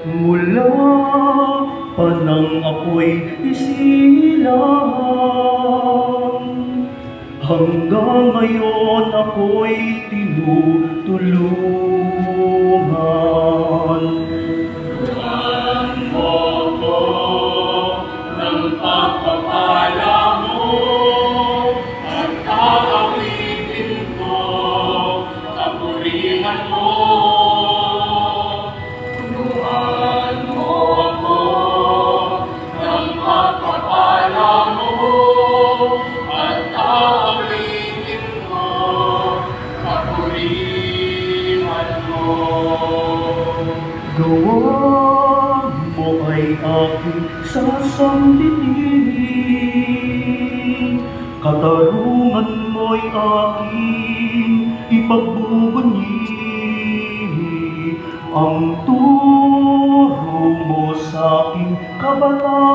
Mula pa nang ako'y isilang, hanggang ngayon ako'y tinutulungan. Turuan mo ko ng pagpapala mo at aawitin ko kapurihan mo. Gawa mo ay aking sasambitin, katarungan mo'y aking ipagbubunyi. Ang turo mo sa'king kabataan,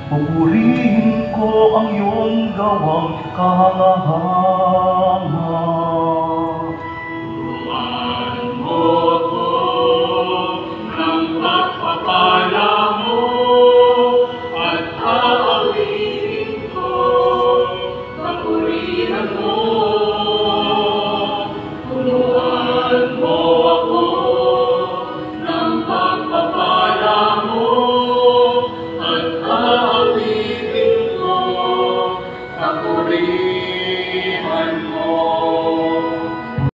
pupurihin ko ang iyong gawang kahanga-hanga.